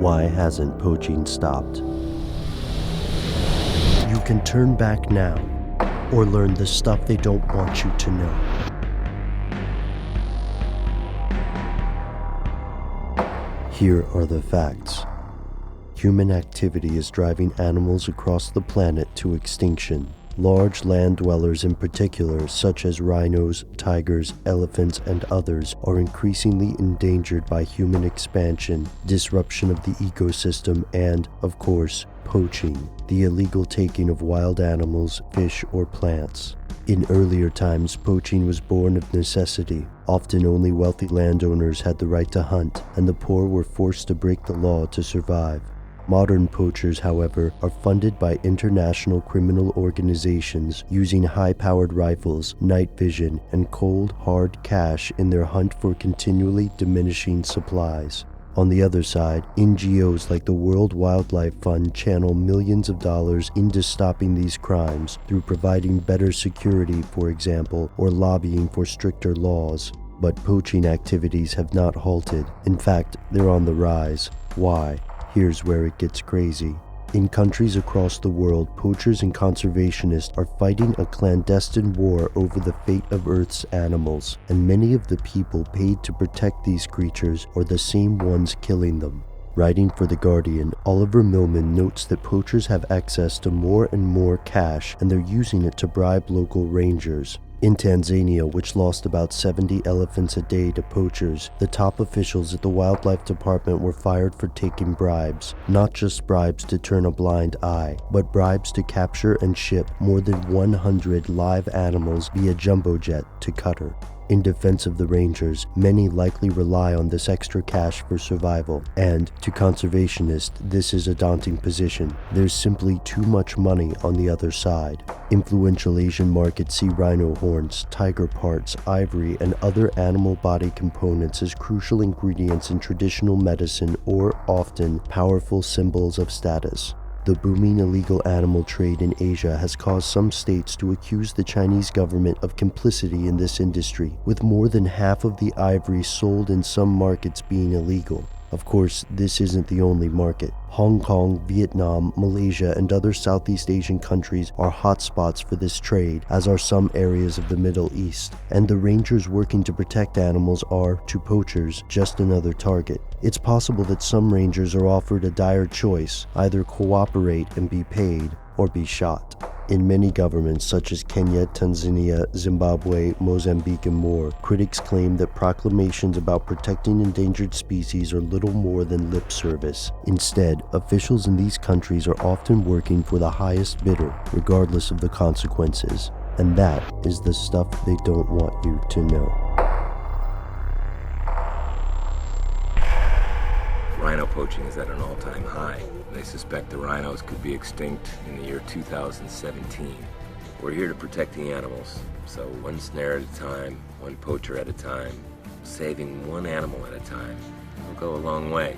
Why hasn't poaching stopped? You can turn back now, or learn the stuff they don't want you to know. Here are the facts. Human activity is driving animals across the planet to extinction. Large land dwellers in particular, such as rhinos, tigers, elephants, and others, are increasingly endangered by human expansion, disruption of the ecosystem, and, of course, poaching, the illegal taking of wild animals, fish, or plants. In earlier times, poaching was born of necessity. Often only wealthy landowners had the right to hunt, and the poor were forced to break the law to survive. Modern poachers, however, are funded by international criminal organizations using high-powered rifles, night vision, and cold, hard cash in their hunt for continually diminishing supplies. On the other side, NGOs like the World Wildlife Fund channel millions of dollars into stopping these crimes through providing better security, for example, or lobbying for stricter laws. But poaching activities have not halted. In fact, they're on the rise. Why? Here's where it gets crazy. In countries across the world, poachers and conservationists are fighting a clandestine war over the fate of Earth's animals, and many of the people paid to protect these creatures are the same ones killing them. Writing for The Guardian, Oliver Millman notes that poachers have access to more and more cash, and they're using it to bribe local rangers. In Tanzania, which lost about 70 elephants a day to poachers, the top officials at the Wildlife Department were fired for taking bribes. Not just bribes to turn a blind eye, but bribes to capture and ship more than 100 live animals via jumbo jet to Qatar. In defense of the rangers, many likely rely on this extra cash for survival, and to conservationists, this is a daunting position. There's simply too much money on the other side. Influential Asian markets see rhino horns, tiger parts, ivory, and other animal body components as crucial ingredients in traditional medicine or, often, powerful symbols of status. The booming illegal animal trade in Asia has caused some states to accuse the Chinese government of complicity in this industry, with more than half of the ivory sold in some markets being illegal. Of course, this isn't the only market. Hong Kong, Vietnam, Malaysia, and other Southeast Asian countries are hotspots for this trade, as are some areas of the Middle East. And the rangers working to protect animals are, to poachers, just another target. It's possible that some rangers are offered a dire choice: either cooperate and be paid, or be shot. In many governments such as Kenya, Tanzania, Zimbabwe, Mozambique, and more, critics claim that proclamations about protecting endangered species are little more than lip service. Instead, officials in these countries are often working for the highest bidder, regardless of the consequences. And that is the stuff they don't want you to know. Rhino poaching is at an all-time high. They suspect the rhinos could be extinct in the year 2017. We're here to protect the animals, so one snare at a time, one poacher at a time, saving one animal at a time will go a long way.